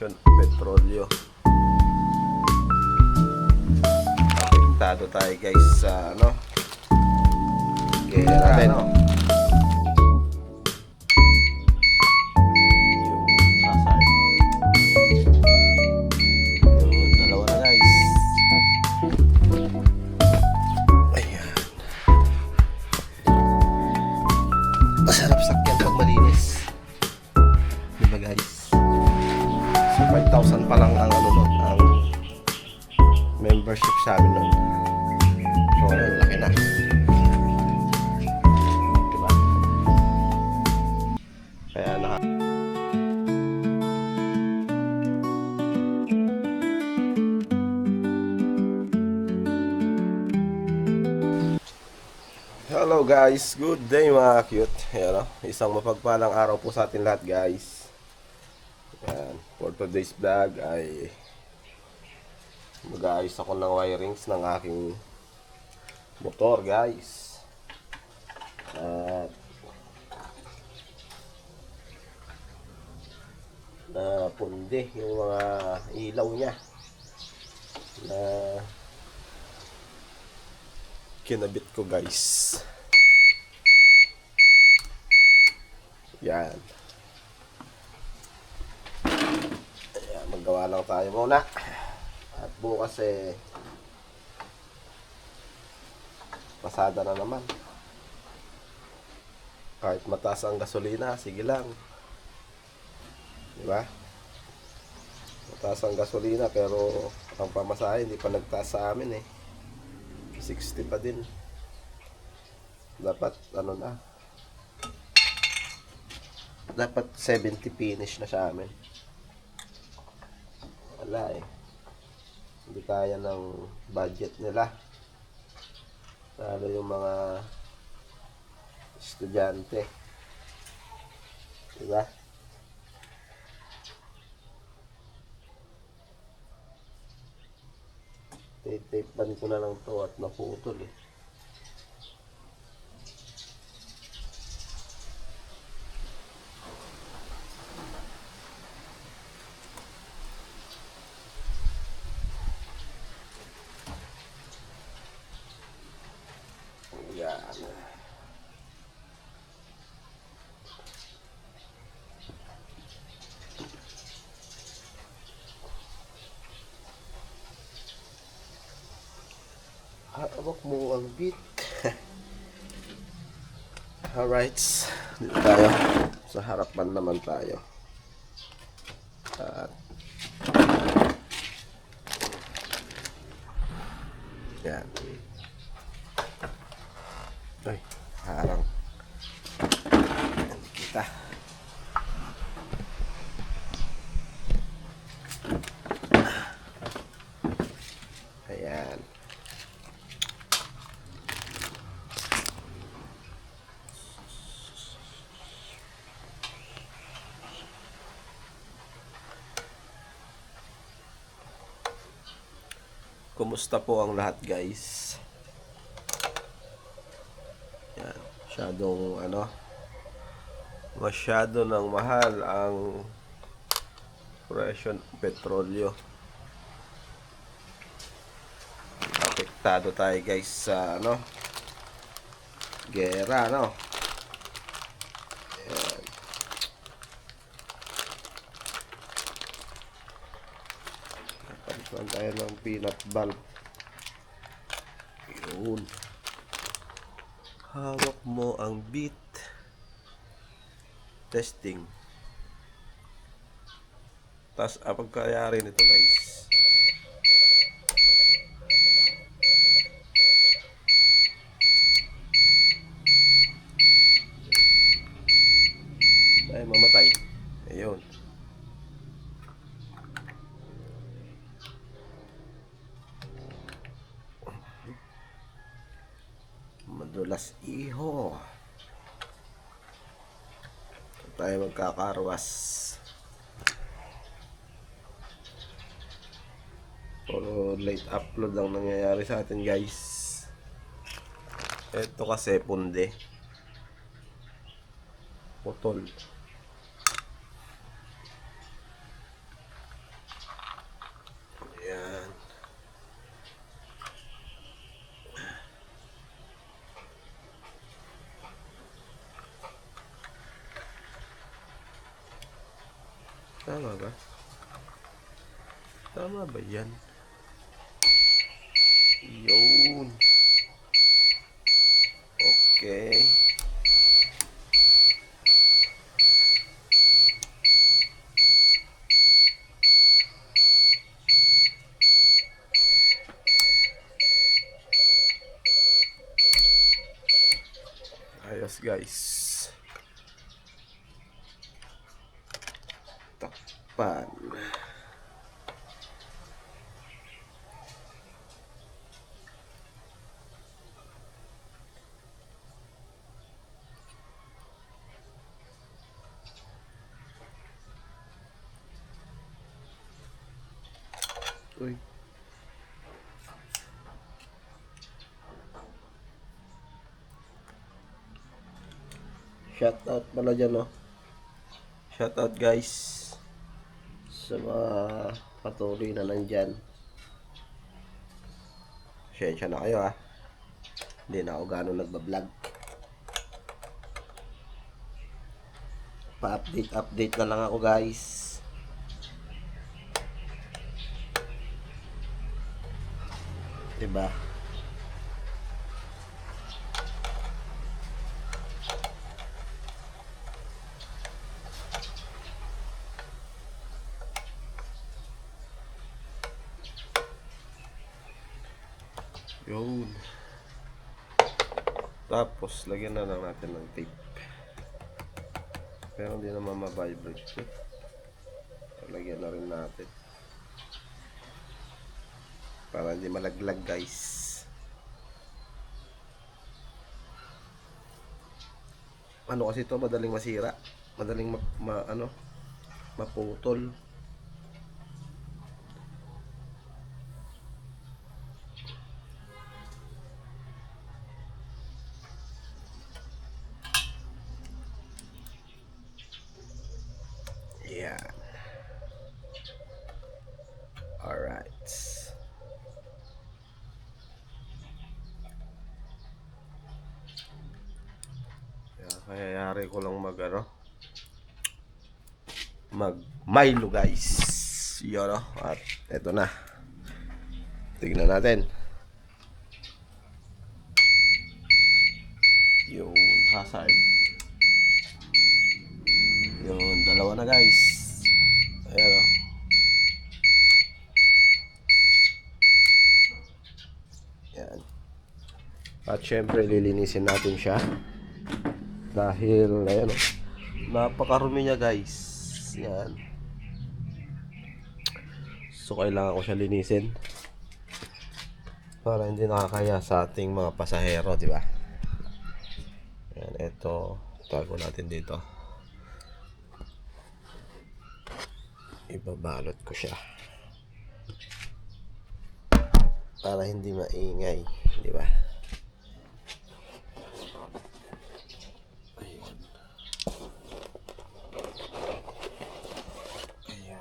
presyon petrolyo. Apektado tayo guys sa gera yung hazard. Yung dalawa na guys. Ayan. Masarap sakyan pag malinis, diba guys? So 5,000 pa lang ang ang membership sa amin nun. So ayun, laki na, diba? Kaya hello guys, good day mga cute. Ayan, isang mapagpalang araw po sa atin lahat guys. Ayan, for today's vlog ay mag-aayos ako ng wirings ng aking motor guys. At napundi yung mga ilaw niya na kinabit ko guys. Yan. Ayan, maggawa lang tayo muna. At bukas pasada na naman. Kahit mataas ang gasolina, sige lang. Diba? Mataas ang gasolina pero ang pamasahe hindi pa nagtaas sa amin 60 pa din. Dapat dapat 70 finish na sa amin. Wala hindi kaya ng budget nila, lalo yung mga estudyante, diba? Tape-tapean ko na lang to at naputol Yan. Hawak mo ang beat. Alright, dito tayo. Sa harapan naman tayo. At yan. Ay, harang. Kita. Ayan. Kumusta po ang lahat guys? Yan, masyado nang mahal ang presyo ng petrolyo. Apektado tayo guys sa gera Ayan. Napalitan tayo ng peanut bulb. Yun. Hawak mo ang beat. Testing. Tapos pagkayari nito guys, ay mamatay. Ayun. Madulas iho. Tayo magkakarwas. Puro late upload lang nangyayari sa atin guys. Ito kasi punde, putol. Tama ba? Tama ba yan? Yun. Okay. Ayos guys. Takpan. Uy. Shoutout pala dyan, no? Shoutout guys sa mga patuloy na nandyan. Pasensya na kayo, ha. Hindi na ako gano'ng nagbablog. Pa-update na lang ako guys. Diba? Yun. Tapos, lagyan na lang natin ng tape. Pero hindi naman ma-vibrate. Lagyan na rin natin. Para hindi malaglag guys. Ano kasi ito, madaling masira. Madaling maputol. Yan. Alright. Kayayari ko lang mag Milo guys. Yun, no? At eto na. Tignan natin. Yung hazard. Yung dalawa na guys. Ayan, o. Yan. At syempre lilinisin natin siya. Dahil ayan, o. Napakarumi niya guys. Yan. So kailangan ko siya linisin. Para hindi nakakaya sa ating mga pasahero, di ba? Yan, ito. Tago natin dito. Ibabalot ko siya para hindi maingay, di ba? Ayun. Ayan.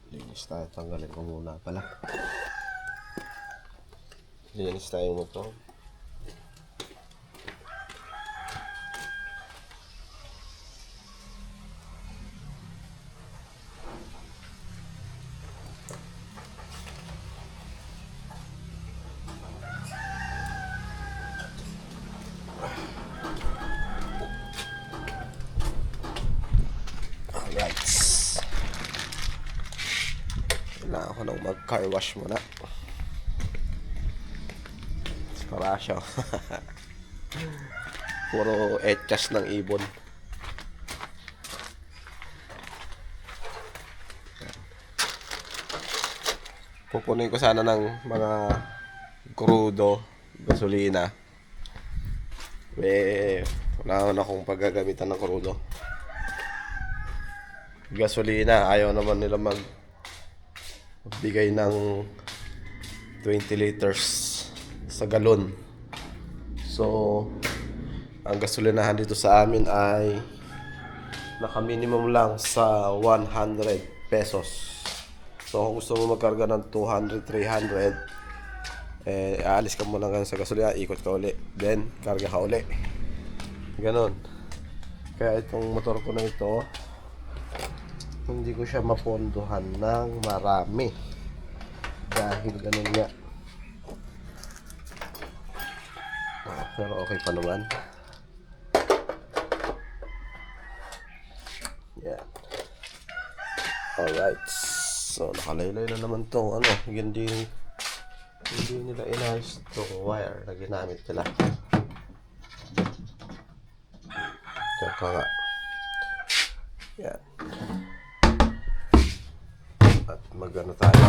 Linis tayo. Tanggalin ko muna pala. Linis tayo mo to. Alright. Kailangan ko nang mag-car wash muna. Parasyo. Puro etchas ng ibon. Pupunin ko sana ng mga crudo, gasolina. Wala na akong paggagamitan ng crudo. Gasolina, ayaw naman nila Bigay ng 20 liters sa galon. So, ang gasolinahan dito sa amin ay naka-minimum lang sa 100 pesos. So, kung gusto mo magkarga ng 200, 300, aalis ka muna lang sa gasolina, ikot ka uli. Then, karga ka uli. Ganon. Kaya itong motor ko na ito, hindi ko siya mapondohan ng marami. Dahil ganun nga. Pero okay pa naman. Yan. Alright. So, nakalaylay na naman tong ano. Hindi nila inayos itong wire na ginamit nila. Tsaka nga. Yan. At mag-ano tayo.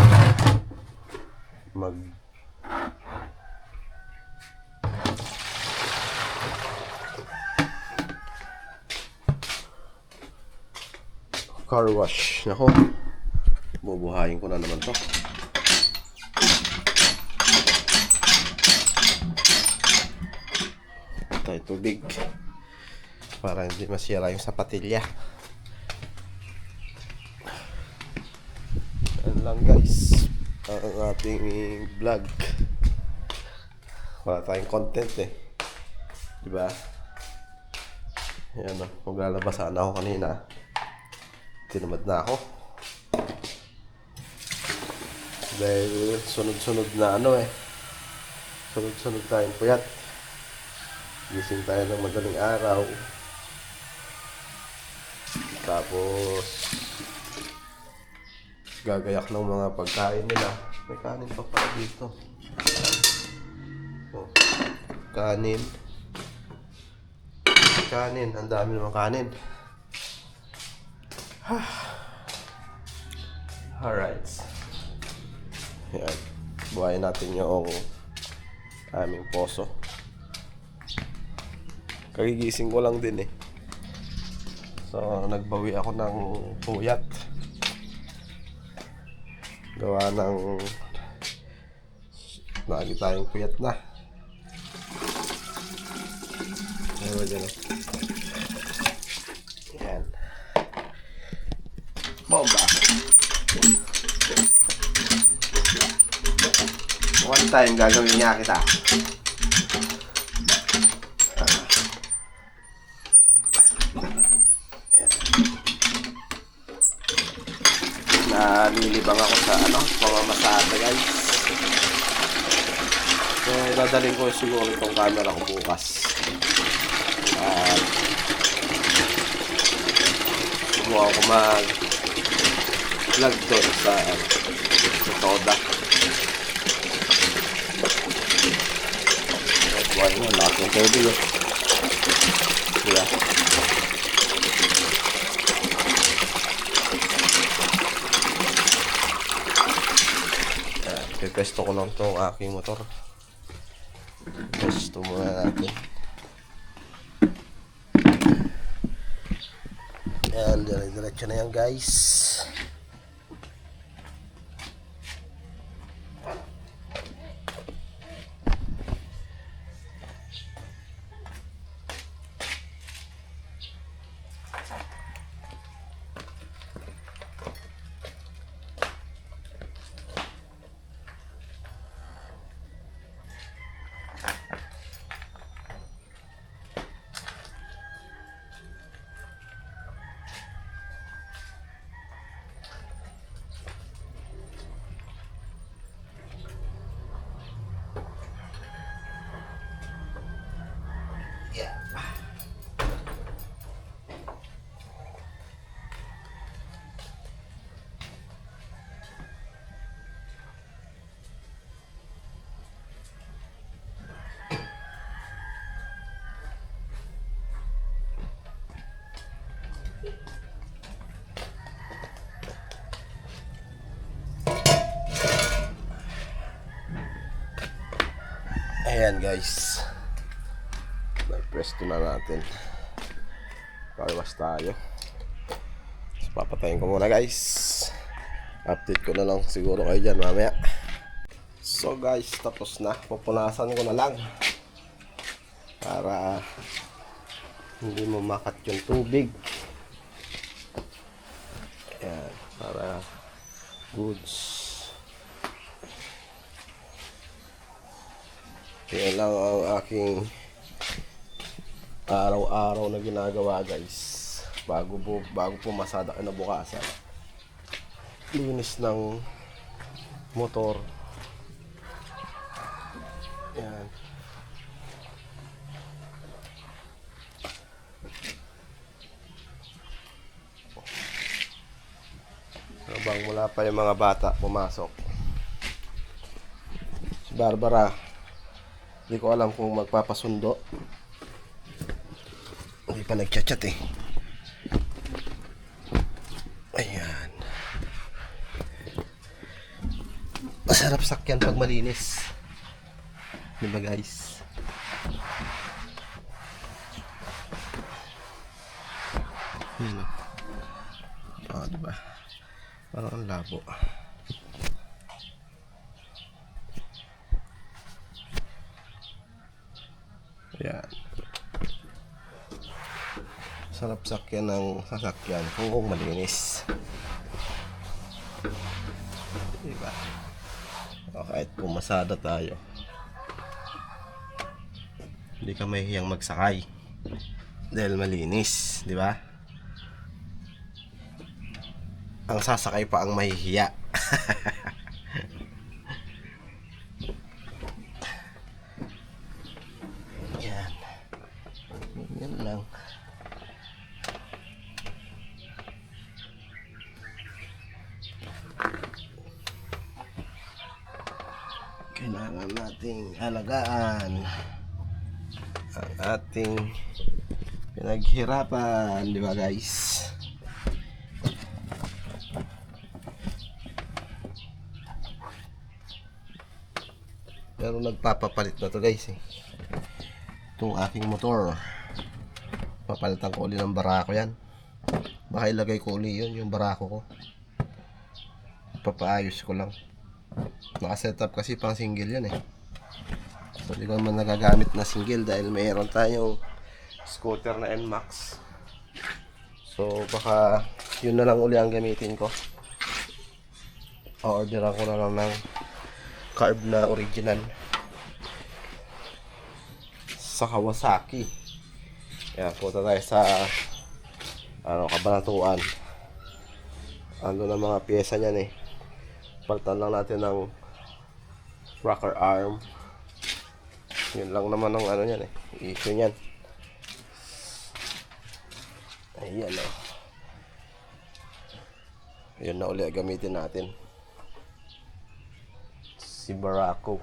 Car wash. Nako. Bubuhayin ko na naman to. Tayo tubig. Para hindi masira yung sapatilya. Yan lang guys. Ang ating vlog. Wala tayong content eh. Diba? Yan o. Maglalabas sana ako kanina. Tinamad na ako. Dahil sunod-sunod na ano eh. Sunod-sunod tayong puyat. Gising tayo ng madaling araw. Tapos gagayak ng mga pagkain nila. May kanin pa pala dito. Oh, kanin. Kanin. Ang dami naman kanin. Alright. Yan. Buhayin natin yung aming poso. Kagigising ko lang din eh. So, nagbawi ako ng puyat. Gawa ng lagi tayong puyat na. Ewan dyan eh. Yan. Bomba. One time gagawin niya kita. Nalilibang ako sa pamamasada guys. So dadalhin ko siguro itong camera ko bukas. At subukan ko mag vlog doon sa Toda. At buhay mo, lakas ng tubig eh. Diba? Pesto ko lang itong aking motor. Pesto muna natin. Yan, dire-diretso na yan guys. Ayan guys, nag-presto na natin. Car wash tayo. So, papatayin ko muna guys. Update ko na lang siguro kayo dyan mamaya. So guys, tapos na. Pupunasan ko na lang para hindi mamakat yung tubig. Ayan, para goods. Yan lang ang aking araw-araw na ginagawa guys. Bago pumasada ka na bukasan. Linis ng motor. Yan. Habang wala pa yung mga bata pumasok. Si Barbara, hindi ko alam kung magpapasundo. Hindi pa nagchat-chat eh. Ayan. Masarap sakyan pag malinis. Diba guys? Yun. Oh, diba? Parang ang labo. Ayan. Sarap sakyan ng sasakyan kung malinis. Diba? O, kahit pumasada tayo, hindi ka mahihiyang magsakay dahil malinis, di ba? Ang sasakay pa ang mahihiya. Yan. Yan lang. Kailangan nating alagaan ang ating pinaghirapan, di ba guys? Pero nagpapapalit na to guys eh. Itong aking motor, papalitan ko ulit ng barako yan. Baka ilagay ko ulit yun, yung barako ko. Papaayos ko lang. Naka-setup kasi pang single yan eh. So hindi ko naman nagagamit na single dahil mayroon tayong scooter na NMAX. So baka yun na lang uli ang gamitin ko. O-orderan ko na lang ng carb na original sa Kawasaki. Kaya punta tayo sa Kabanatuan. Ando na mga pyesa niyan eh. Palitan lang natin ng rocker arm. Yun lang naman ang niyan eh, issue niyan. Ayan o. Yun na ulit gamitin natin. Si Barako.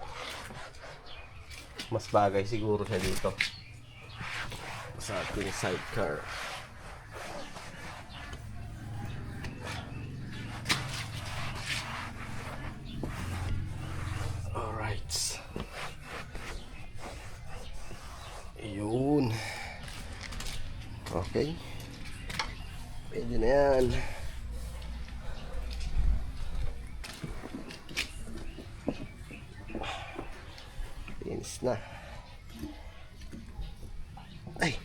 Mas bagay siguro siya dito sa ating sidecar. Alright. Yun. Okay. Pwede na yan. Linis na. Ay.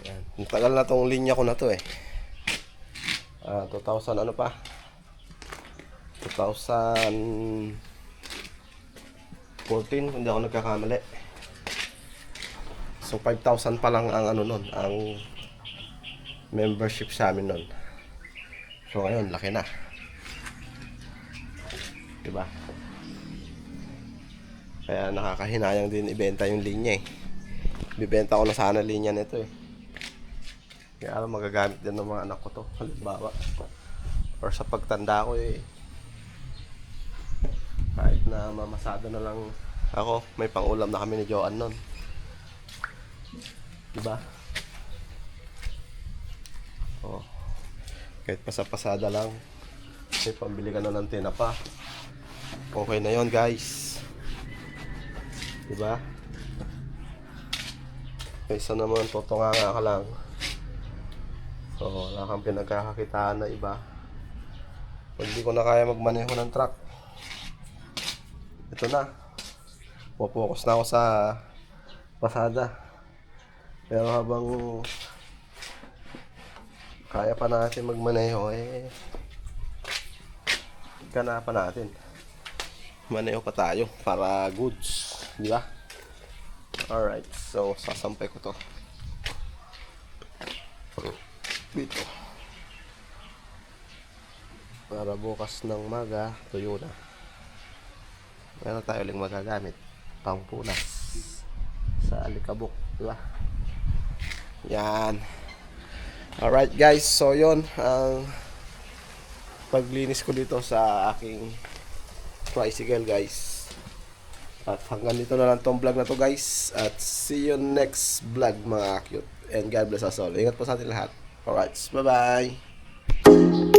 Yan. Ang tagal na tong linya ko na to eh. 2000 ano pa? 2014 kung hindi ako nagkakamali. So 5,000 pa lang ang nun, ang membership sa amin nun. So ngayon laki na. Diba? Kaya nakakahinayang din ibenta yung linya eh. Bibenta ko na sana linya nito eh. Kaya alam magagamit din ng mga anak ko to, halimbawa. Or sa pagtanda ko eh. Kahit na mamasada na lang ako, may pangulam na kami ni Joan nun. Diba? Oh. Kahit pasapasada lang, May pambili ka na ng tinapa. Okay na yon guys. Diba? Kaysa naman tutunganga ka lang. So, wala kang pinagkakakitaan na iba. Pag di ko na kaya magmaneho ng truck, ito na. Pupokus na ako sa pasada. Pero habang kaya pa natin magmaneho, ganapan natin. Maneho pa tayo para goods. Di ba? Alright, so sasampay ko to dito para bukas ng maga tuyo na. Meron tayo uling magagamit pangpunas sa alikabok, diba? Yan. Alright guys, so yun ang paglinis ko dito sa aking tricycle guys. At hanggang dito na lang tong vlog na to guys. At see you next vlog mga cute. And God bless us all. Ingat po sa ating lahat. Alright, bye bye.